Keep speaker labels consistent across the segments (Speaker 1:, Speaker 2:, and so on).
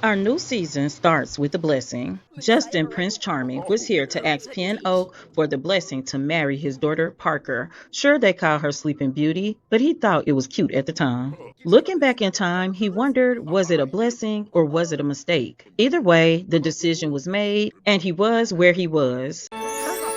Speaker 1: Our new season starts with a blessing. Justin Prince Charming was here to ask Penn Oak for the blessing to marry his daughter Parker. Sure, they call her Sleeping Beauty, but he thought it was cute at the time. Looking back in time, he wondered, was it a blessing or was it a mistake? Either way, the decision was made and he was where he was.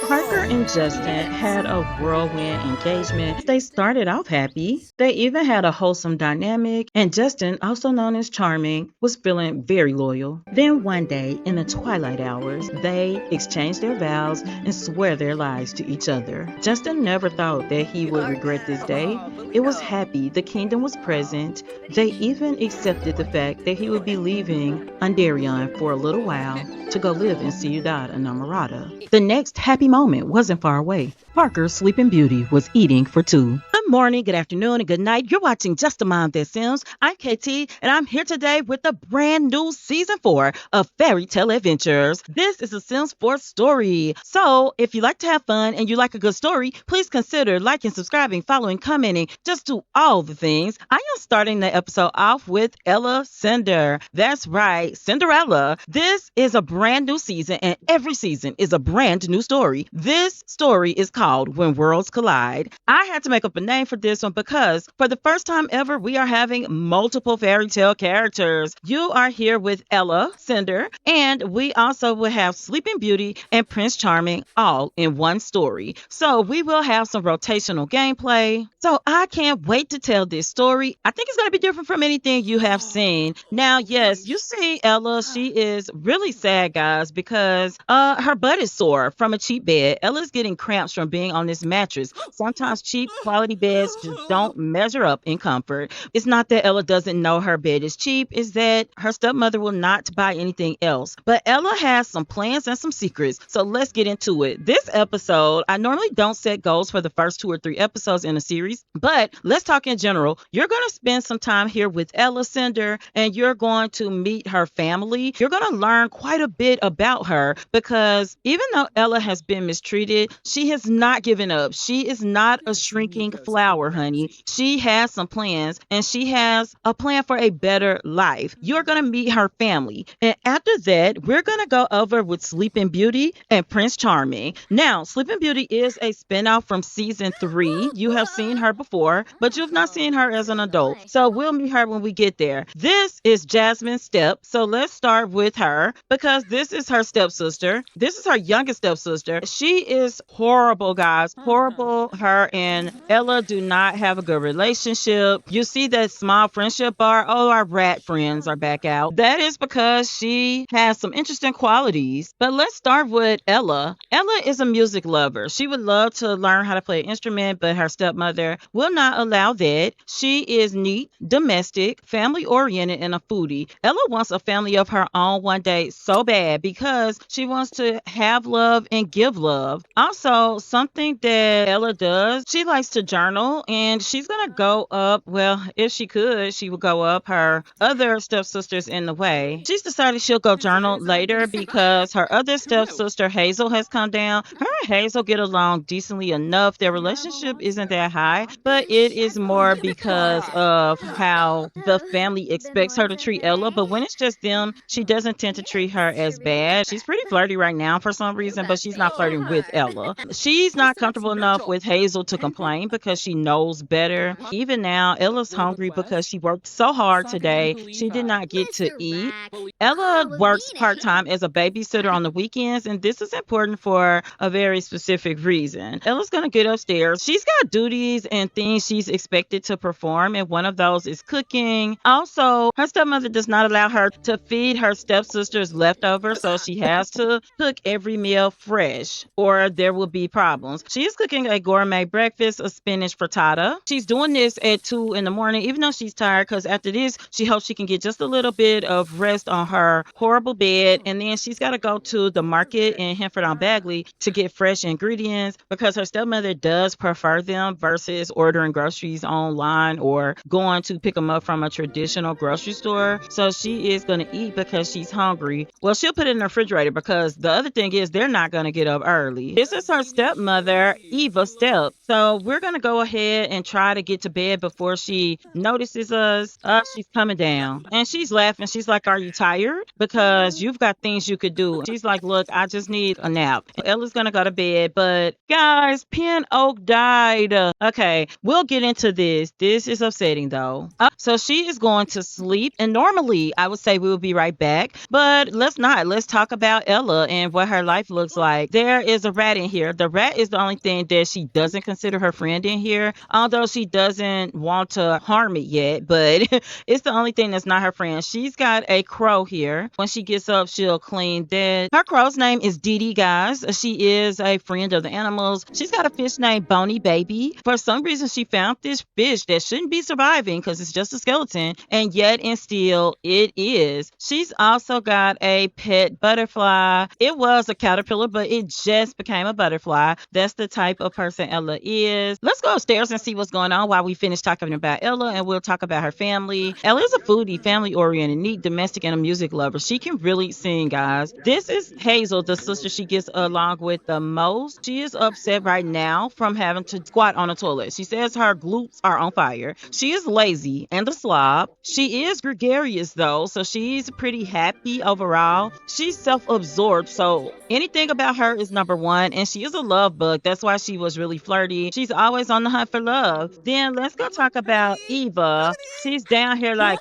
Speaker 1: Parker and Justin had a whirlwind engagement. They started off happy. They even had a wholesome dynamic, and Justin, also known as Charming, was feeling very loyal. Then one day, in the twilight hours, they exchanged their vows and swore their lives to each other. Justin never thought that he would regret this day. It was happy, the kingdom was present. They even accepted the fact that he would be leaving Andarion for a little while to go live in Ciudad Enamorada. The next happy moment wasn't far away. Parker's Sleeping Beauty was eating for two. Good morning, good afternoon, and good night. You're watching Just a Mom That Sims. I'm KT, and I'm here today with a brand new season 4 of Fairy Tale Adventures. This is a Sims 4 story. So, if you like to have fun and you like a good story, please consider liking, subscribing, following, commenting. Just do all the things. I am starting the episode off with Ella Cinder. That's right, Cinderella. This is a brand new season, and every season is a brand new story. This story is called When Worlds Collide. I had to make up a name for this one because for the first time ever, we are having multiple fairy tale characters. You are here with Ella Cinder, and we also will have Sleeping Beauty and Prince Charming all in one story. So we will have some rotational gameplay. So I can't wait to tell this story. I think it's going to be different from anything you have seen. Now, yes, you see Ella, she is really sad, guys, because her butt is sore from a cheap bed. Ella's getting cramps from being on this mattress. Sometimes cheap quality beds just don't measure up in comfort. It's not that Ella doesn't know her bed is cheap, it's that her stepmother will not buy anything else. But Ella has some plans and some secrets, so let's get into it. This episode, I normally don't set goals for the first 2 or 3 episodes in a series, but let's talk in general. You're going to spend some time here with Ella Cinder, and you're going to meet her family. You're going to learn quite a bit about her because even though Ella has been mistreated, she has not given up. She is not a shrinking flower, honey. She has some plans, and she has a plan for a better life. You're going to meet her family. And after that, we're going to go over with Sleeping Beauty and Prince Charming. Now, Sleeping Beauty is a spinoff from season 3. You have seen her before, but you've not seen her as an adult. So we'll meet her when we get there. This is Jasmine's step. So let's start with her because this is her stepsister. This is her youngest stepsister. She is horrible, guys. Horrible. Her and Ella do not have a good relationship. You see that small friendship bar? Oh, our rat friends are back out. That is because she has some interesting qualities. But let's start with Ella. Ella is a music lover. She would love to learn how to play an instrument, but her stepmother will not allow that. She is neat, domestic, family-oriented, and a foodie. Ella wants a family of her own one day so bad because she wants to have love and give love. Also, something that Ella does, she likes to journal, and she's going to go up, well, if she could, she would go up her other stepsisters in the way. She's decided she'll go journal later because her other stepsister, Hazel, has come down. Her and Hazel get along decently enough. Their relationship isn't that high, but it is more because of how the family expects her to treat Ella. But when it's just them, she doesn't tend to treat her as bad. She's pretty flirty right now for some reason, but she's not flirting with Ella. She's not comfortable enough with Hazel to complain because she knows better. Even now, Ella's hungry because she worked so hard today. She did not get to eat. Ella works part-time as a babysitter on the weekends, and this is important for a very specific reason. Ella's going to get upstairs. She's got duties and things she's expected to perform, and one of those is cooking. Also, her stepmother does not allow her to feed her stepsisters leftovers, so she has to cook every meal fresh or there will be problems. She is cooking a gourmet breakfast, a spinach frittata. She's doing this at 2 in the morning, even though she's tired, because after this, she hopes she can get just a little bit of rest on her horrible bed, and then she's got to go to the market in Henford on Bagley to get fresh ingredients because her stepmother does prefer them versus ordering groceries online or going to pick them up from a traditional grocery store. So she is going to eat because she's hungry. Well, she'll she'll put it in the refrigerator because the other thing is they're not going to get up early. This is her stepmother, Eva Step. So we're going to go ahead and try to get to bed before she notices us. She's coming down and she's laughing. She's like, are you tired? Because you've got things you could do. She's like, look, I just need a nap. Ella's going to go to bed, but guys, Pin Oak died. Okay, we'll get into this. This is upsetting though. So she is going to sleep, and normally I would say we will be right back, but let's not. Let's talk about Ella and what her life looks like. There is a rat in here. The rat is the only thing that she doesn't consider her friend in here, although she doesn't want to harm it yet, but it's the only thing that's not her friend. She's got a crow here. When she gets up, she'll clean that. Her crow's name is Dee Dee, guys. She is a friend of the animals. She's got a fish named Boney Baby. For some reason, she found this fish that shouldn't be surviving because it's just a skeleton, and yet and still it is. She's also got a pet butterfly. It was a caterpillar, but it just became a butterfly. That's the type of person Ella is. Let's go upstairs and see what's going on while we finish talking about Ella, and we'll talk about her family. Ella is a foodie, family-oriented, neat, domestic, and a music lover. She can really sing, guys. This is Hazel, the sister she gets along with the most. She is upset right now from having to squat on a toilet. She says her glutes are on fire. She is lazy and a slob. She is gregarious though, so she's pretty happy overall. She's self-absorbed, so anything about her is number one, and she is a love bug. That's why she was really flirty. She's always on the hunt for love. Then let's go talk about Eva. She's down here like,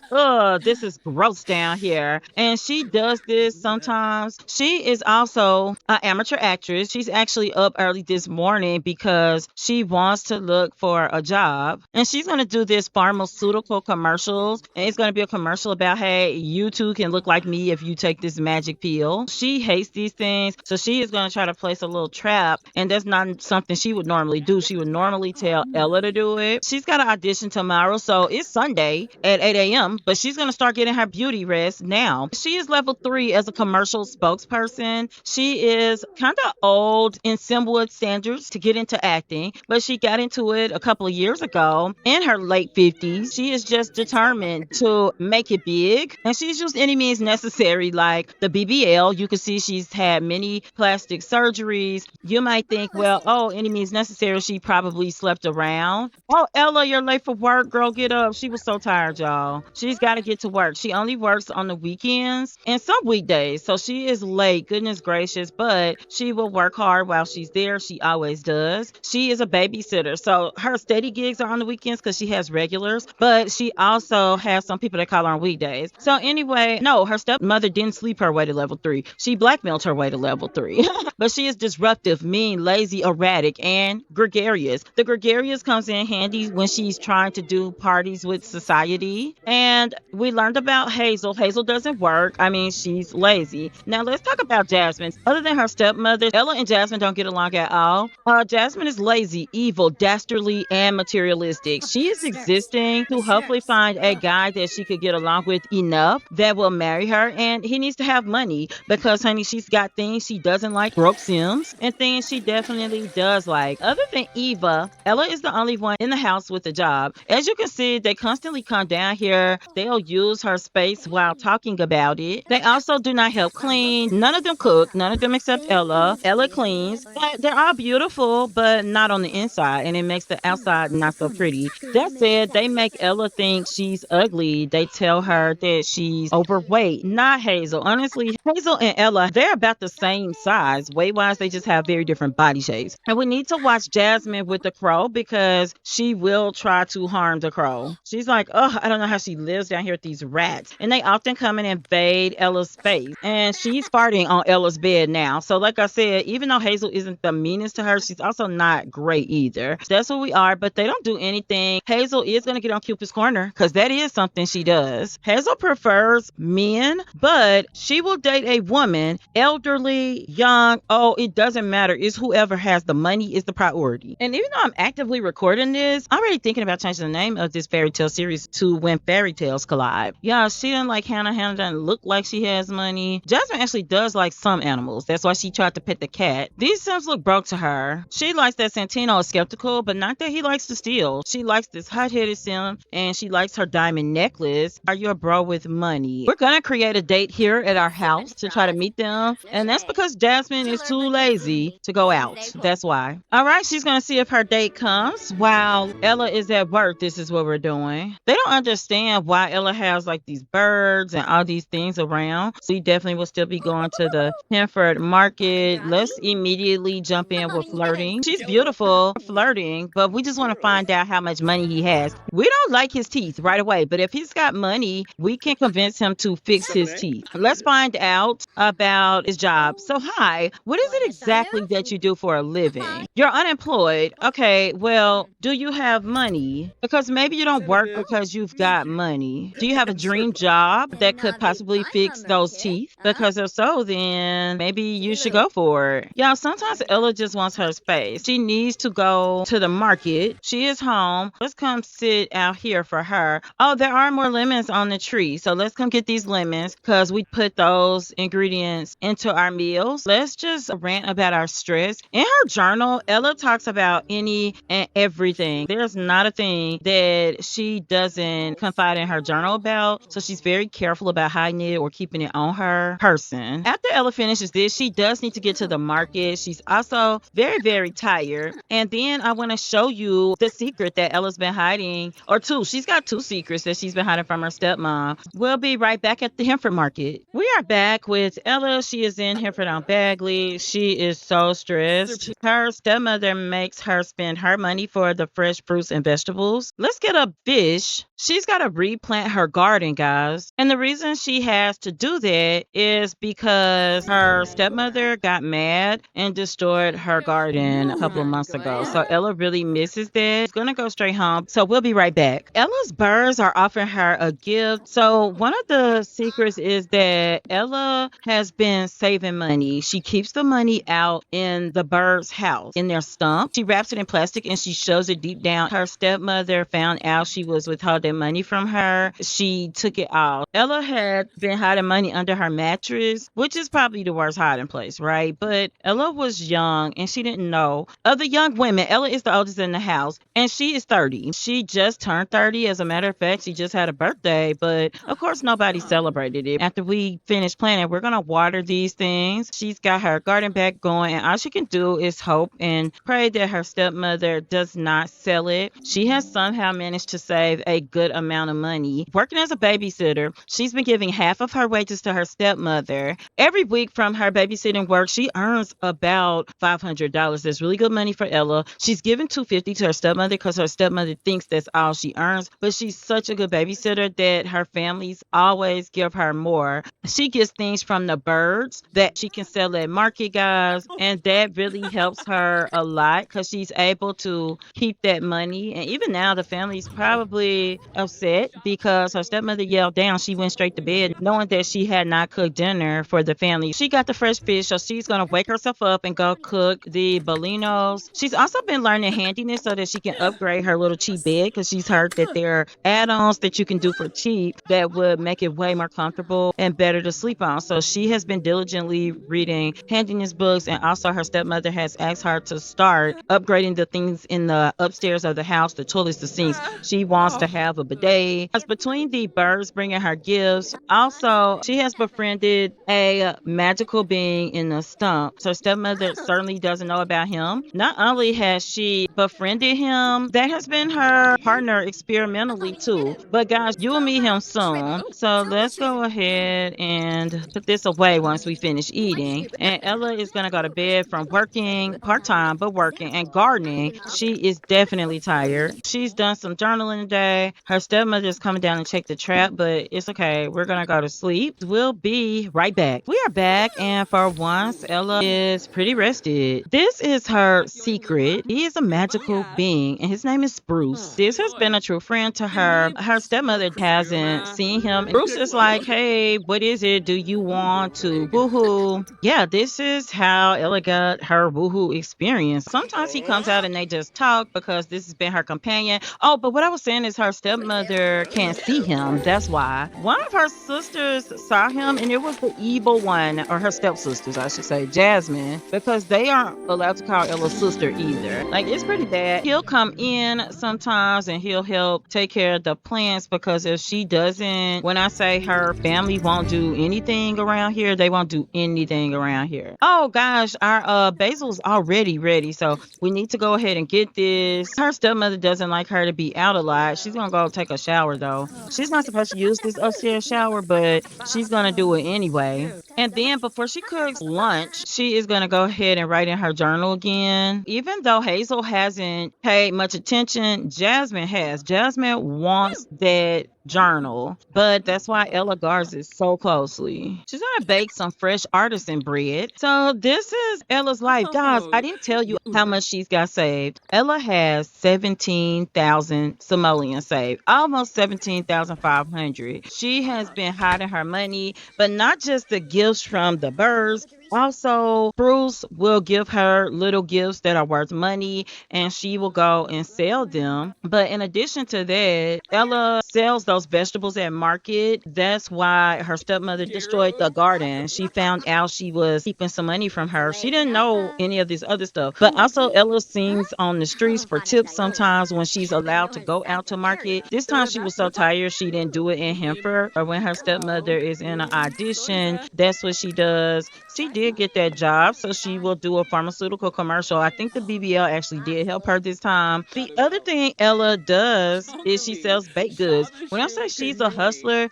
Speaker 1: this is gross down here, and she does this sometimes. She is also an amateur actress. She's actually up early this morning because she wants to look for a job, and she's going to do this pharmaceutical commercials, and it's going to be a commercial about, hey, you too can look like me if you take this magic pill. She hates these things, so she is going to try to place a little trap, and that's not something she would normally do. She would normally tell Ella to do it. She's got an audition tomorrow, so it's Sunday at 8 a.m., but she's going to start getting her beauty rest now. She is level 3 as a commercial spokesperson. She is kind of old in Simwood standards to get into acting, but she got into it a couple of years ago in her late 50s. She is just determined to make it big, and she's used any means necessary, like the BBL. You can see she's had many plastic surgeries. You might think, well, any means necessary, she probably slept around. Oh, Ella, you're late for work, girl, get up. She was so tired, y'all. She's got to get to work. She only works on the weekends and some weekdays, so she is late, goodness gracious, but she will work hard while she's there. She always does. She is a babysitter, so her steady gigs are on the weekends because she has regulars, but she also has some people that call her on weekdays. So anyway, no, her stepmother didn't sleep her way to level 3. She blackmailed her way to level 3. But she is disruptive, mean, lazy, erratic, and gregarious. The gregarious comes in handy when she's trying to do parties with society. And we learned about Hazel. Hazel doesn't work. I mean, she's lazy. Now let's talk about Jasmine. Other than her stepmother, Ella and Jasmine don't get along at all. Jasmine is lazy, evil, dastardly, and materialistic. She is existing to hopefully find a guy that she could get along with enough that will marry her, and he needs to have money because, honey, she's got things she doesn't like, broke Sims, and things she definitely does like. Other than Eva, Ella is the only one in the house with a job. As you can see, they constantly come down here. They'll use her space while talking about it. They also do not help clean. None of them cook. None of them except Ella. Ella cleans. But they're all beautiful, but not on the inside, and it makes the outside not so pretty. That said, they make Ella think she's ugly. They tell her that she's overweight. Not Hazel. Honestly, Hazel and Ella, they're about the same size. Weight-wise, they just have very different body shapes. And we need to watch Jasmine with the crow because she will try to harm the crow. She's like, I don't know how she lives down here with these rats. And they often come and invade Ella's space. And she's farting on Ella's bed now. So like I said, even though Hazel isn't the meanest to her, she's also not great either. That's who we are, but they don't do anything. Hazel is going to get on Cupid's corner because that is something she does. Hazel prefers men, but she will date a woman, elderly, young. It doesn't matter. It's whoever has the money is the priority. And even though I'm actively recording this, I'm already thinking about changing the name of this fairy tale series to When Fairy Tales Collide. Yeah, she doesn't like Hannah. Hannah doesn't look like she has money. Jasmine actually does like some animals. That's why she tried to pet the cat. These Sims look broke to her. She likes that Santino is skeptical, but not that he likes to steal. She likes this hot-headed Sim, and she likes her diamond necklace. Are you a bro with money? We're gonna create a date here at our our house to try to meet them. And that's because Jasmine is too lazy to go out. That's why. All right, she's going to see if her date comes while Ella is at work. This is what we're doing. They don't understand why Ella has like these birds and all these things around. So we definitely will still be going to the Hanford market. Let's immediately jump in with flirting. She's beautiful, flirting, but we just want to find out how much money he has. We don't like his teeth right away, but if he's got money, we can convince him to fix his teeth. Let's find out about his job. So, hi, what is it exactly that you do for a living? You're unemployed. Okay, well, do you have money? Because maybe you don't work because you've got money. Do you have a dream job that could possibly fix those teeth? Because if so, then maybe you should go for it. Y'all, sometimes Ella just wants her space. She needs to go to the market. She is home. Let's come sit out here for her. Oh, there are more lemons on the tree. So let's come get these lemons because we put those ingredients into our meals. Let's just rant about our stress. In her journal, Ella talks about any and everything. There's not a thing that she doesn't confide in her journal about. So she's very careful about hiding it or keeping it on her person. After Ella finishes this, she does need to get to the market. She's also very, very tired. And then I want to show you the secret that Ella's been hiding, or two. She's got two secrets that she's been hiding from her stepmom. We'll be right back at the Hanford market. We are back with Ella. She is in Hanford on Bagley. She is so stressed. Her stepmother makes her spend her money for the fresh fruits and vegetables. Let's get a fish. She's got to replant her garden, guys. And the reason she has to do that is because her stepmother got mad and destroyed her garden a couple of months ago. So Ella really misses that. She's going to go straight home. So we'll be right back. Ella's birds are offering her a gift. So one of the secrets is that Ella has been saving money. She keeps the money out in the bird's house, in their stump. She wraps it in plastic and she shows it deep down. Her stepmother found out she was withholding money from her. She took it off. Ella had been hiding money under her mattress, which is probably the worst hiding place, right? But Ella was young and she didn't know. Of the young women, Ella is the oldest in the house and she is 30. She just turned 30. As a matter of fact, she just had a birthday, but of course nobody celebrated it. After we finish planting, we're going to water these things. She's got her garden back going and all she can do is hope and pray that her stepmother does not sell it. She has somehow managed to save a good amount of money. Working as a babysitter, she's been giving half of her wages to her stepmother. Every week from her babysitting work, she earns about $500. That's really good money for Ella. She's giving $250 to her stepmother because her stepmother thinks that's all she earns, but she's such a good babysitter that her families always give her more. She gets things from the birds that she can sell at market, guys, and that really helps her a lot because she's able to keep that money. And even now, the family's probably upset because her stepmother yelled down. She went straight to bed knowing that she had not cooked dinner for the family. She got the fresh fish, so she's going to wake herself up and go cook the bolinos. She's also been learning handiness so that she can upgrade her little cheap bed because she's heard that there are add-ons that you can do for cheap that would make it way more comfortable and better to sleep on. So she has been diligently reading handiness books, and also her stepmother has asked her to start upgrading the things in the upstairs of the house, the toilets, the sinks. She wants to have a bidet. As between the birds bringing her gifts, also she has befriended a magical being in the stump. So stepmother certainly doesn't know about him. Not only has she befriended him, that has been her partner experimentally too. But guys, you will meet him soon. So let's go ahead and put this away once we finish eating. And Ella is going to go to bed from working part-time, but working and gardening. She is definitely tired. She's done some journaling today. Her stepmother is coming down and check the trap, but it's okay. We're going to go to sleep. We'll be right back. We are back, and for once, Ella is pretty rested. This is her secret. He is a magical being, and his name is Bruce. This has been a true friend to her. Her stepmother hasn't seen him. Bruce is like, hey, what is it? Do you want to woohoo? Yeah, this is how Ella got her woohoo experience. Sometimes he comes out and they just talk because this has been her companion. Oh, but what I was saying is her stepmother can't see him. That's why. One of her sisters saw him, and it was the evil one, or her stepsisters, I should say, Jasmine, because they aren't allowed to call Ella's sister either. Like, it's pretty bad. He'll come in sometimes and he'll help take care of the plants because if she doesn't, when I say her family won't do anything around around here, they won't do anything around here. Oh gosh, our basil's already ready, so we need to go ahead and get this. Her stepmother doesn't like her to be out a lot. She's gonna go take a shower though. She's not supposed to use this upstairs shower, but she's gonna do it anyway. And then before she cooks lunch, she is gonna go ahead and write in her journal again. Even though Hazel hasn't paid much attention, Jasmine has. Jasmine wants that journal, but that's why Ella guards it so closely. She's gonna bake some fresh artisan bread. So this is Ella's life. Guys, I didn't tell you how much she's got saved. Ella has 17,000 simoleons saved, almost 17,500. She has been hiding her money, but not just the gifts from the birds. Also, Bruce will give her little gifts that are worth money, and she will go and sell them. But in addition to that, Ella sells those vegetables at market. That's why her stepmother destroyed the garden. She found out she was keeping some money from her. She didn't know any of this other stuff. But also, Ella sings on the streets for tips sometimes when she's allowed to go out to market. This time she was so tired she didn't do it in Hemper, or when her stepmother is in an audition, that's what she does. She did get that job, so she will do a pharmaceutical commercial. I think the BBL actually did help her this time. The other thing Ella does is she sells baked goods. When I say she's a hustler,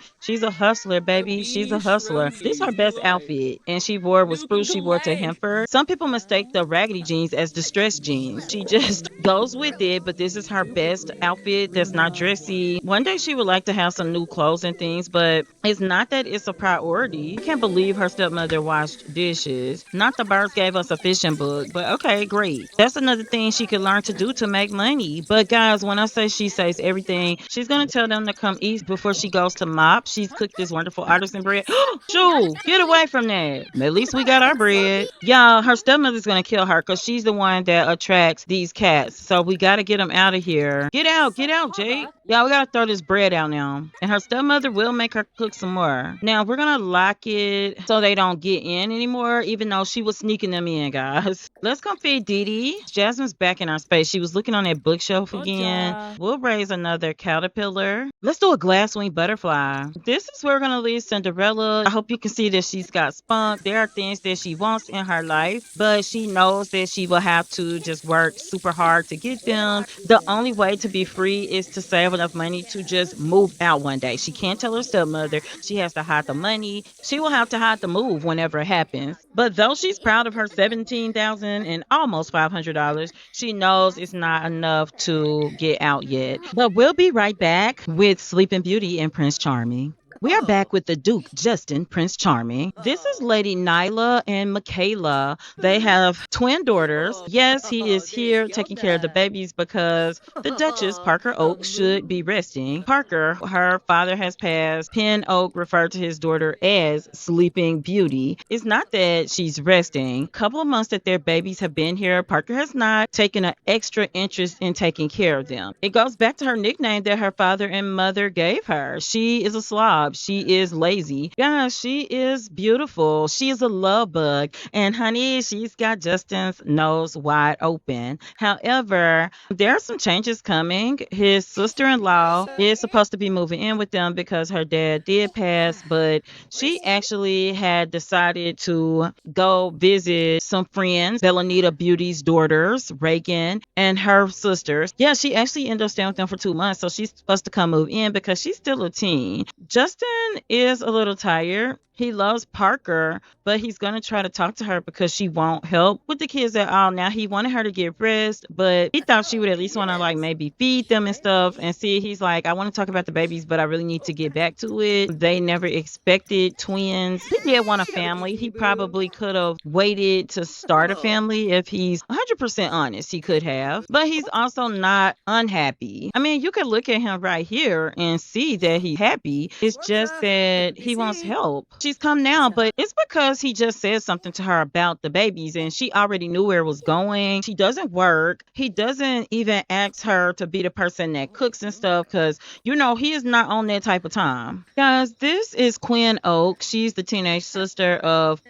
Speaker 1: baby. She's a hustler. This is her best outfit, and she wore with Spruce. She wore to Hemper. Some people mistake the raggedy jeans as distressed jeans. She just goes with it, but this is her best outfit that's not dressy. One day she would like to have some new clothes and things, but it's not that it's a priority. I can't believe her stepmother washed dishes. Not the birds gave us a fishing book, but okay, great. That's another thing she could learn to do to make money. But guys, when I say she says everything, she's gonna tell them to come eat before she goes to mop. She's cooked this wonderful artisan bread. Shoo, get away from that. At least we got our bread. Y'all, her stepmother's gonna kill her because she's the one that attracts these cats. So we gotta get them out of here. Get out, Jake. Y'all, we gotta throw this bread out now. And her stepmother will make her cook some more. Now we're gonna lock it so they don't get in anymore, even though she was sneaking them in, guys. Let's come feed Dee Dee. Jasmine's back in our space. She was looking on that bookshelf again. We'll raise another caterpillar. Let's do a glasswing butterfly. This is where we're gonna leave Cinderella. I hope you can see that she's got spunk. There are things that she wants in her life, but she knows that she will have to just work super hard to get them. The only way to be free is to save enough money to just move out one day. She can't tell her stepmother. She has to hide the money. She will have to hide the move whenever it happens. But though she's proud of her $17,000 and almost $500, she knows it's not enough to get out yet. But we'll be right back with Sleeping Beauty and Prince Charming. We are back with the Duke, Justin, Prince Charming. This is Lady Nyla and Michaela. They have twin daughters. Yes, he is here taking care of the babies because the Duchess, Parker Oak, should be resting. Parker, her father has passed. Penn Oak referred to his daughter as Sleeping Beauty. It's not that she's resting. A couple of months that their babies have been here, Parker has not taken an extra interest in taking care of them. It goes back to her nickname that her father and mother gave her. She is a slob. She is lazy. Guys, she is beautiful. She is a love bug. And honey, she's got Justin's nose wide open. However, there are some changes coming. His sister-in-law is supposed to be moving in with them because her dad did pass, but she actually had decided to go visit some friends, Belanita Beauty's daughters, Reagan, and her sisters. Yeah, she actually ended up staying with them for 2 months, so she's supposed to come move in because she's still a teen. Justin is a little tired. He loves Parker, but he's going to try to talk to her because she won't help with the kids at all. Now, he wanted her to get rest, but he thought she would at least want to like maybe feed them and stuff. And see, he's like, I want to talk about the babies, but I really need to get back to it. They never expected twins. He did want a family. He probably could have waited to start a family if he's 100% honest. He could have, but he's also not unhappy. I mean, you could look at him right here and see that he's happy. It's just that he wants help. She's come now, but it's because he just said something to her about the babies and she already knew where it was going. She doesn't work. He doesn't even ask her to be the person that cooks and stuff because, you know, he is not on that type of time. Guys, this is Quinn Oak. She's the teenage sister of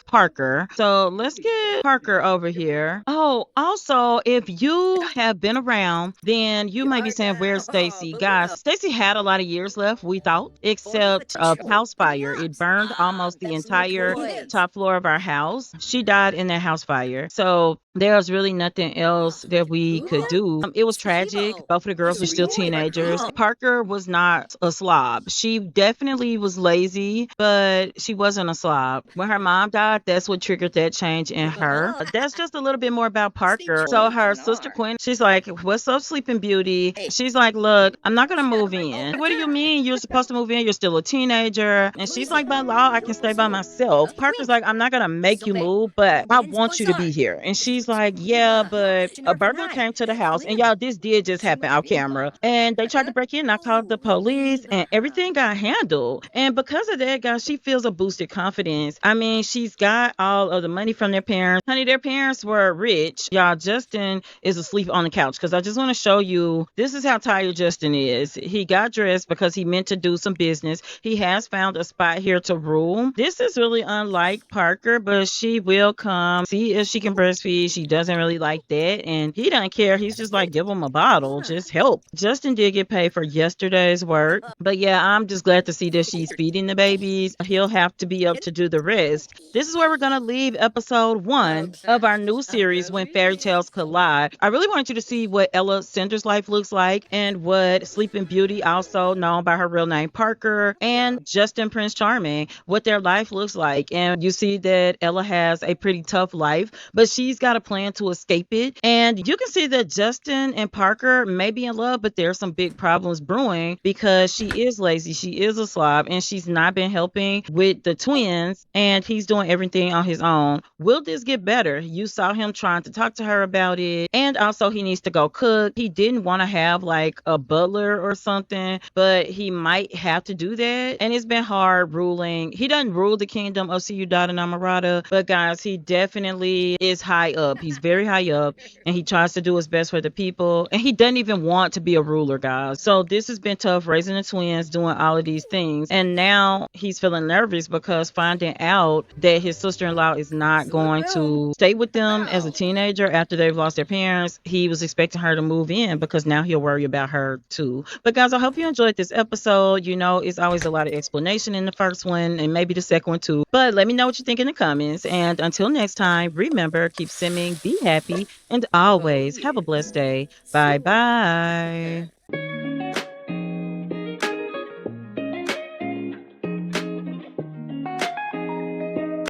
Speaker 1: Parker. So let's get Parker over here. Oh, also, if you have been around, then you might be saying, where's Stacy? Guys, Stacy had a lot lot of years left, we thought, except a house fire. It burned almost the entire top floor of our house. She died in that house fire. So there was really nothing else that we could do. It was tragic. Both of the girls were still teenagers. Parker was not a slob. She definitely was lazy, but she wasn't a slob. When her mom died, that's what triggered that change in her. That's just a little bit more about Parker. So her sister Quinn, she's like, "What's up, Sleeping Beauty?" She's like, "Look, I'm not gonna move in." "What do you mean? You're supposed to move in? You're still a teenager." And she's like, "By law, I can stay by myself." Parker's like, "I'm not gonna make you move, but I want you to be here." And she's like, "Yeah, but a burglar came to the house, and y'all, this did just happen off camera, and they tried to break in. I called the police, and everything got handled." And because of that, guys, she feels a boosted confidence. I mean, she's got all of the money from their parents. Honey, their parents were rich. Y'all, Justin is asleep on the couch because I just want to show you, this is how tired Justin is. He got dressed because he meant to do some business. He has found a spot here to room. This is really unlike Parker, but she will come see if she can breastfeed. She doesn't really like that, and he doesn't care. He's just like, give him a bottle, just help. Justin did get paid for yesterday's work, but yeah, I'm just glad to see that she's feeding the babies. He'll have to be up to do the rest. This is where we're gonna leave episode 1 of our new series, When Fairy Tales Collide. I really wanted you to see what Ella Cinder's life looks like, and what Sleeping Beauty, also known by her real name Parker, and Justin Prince Charming, what their life looks like. And you see that Ella has a pretty tough life, but she's got a plan to escape it. And you can see that Justin and Parker may be in love, but there's some big problems brewing because she is lazy, she is a slob, and she's not been helping with the twins, and he's doing everything on his own. Will this get better? You saw him trying to talk to her about it, and also he needs to go cook. He didn't want to have like a butler or something, but he might have to do that. And it's been hard ruling. He doesn't rule the kingdom of Ciudad Enamorada, but guys, he definitely is high up. He's very high up, and he tries to do his best for the people, and he doesn't even want to be a ruler, guys. So this has been tough, raising the twins, doing all of these things, and now he's feeling nervous because finding out that his sister-in-law is not going to stay with them as a teenager after they've lost their parents. He was expecting her to move in because now he'll worry about her too. But guys, I hope you enjoyed this episode. You know, it's always a lot of explanation in the first one, and maybe the second one too. But let me know what you think in the comments. And until next time, remember, keep simming, be happy, and always have a blessed day. Bye bye.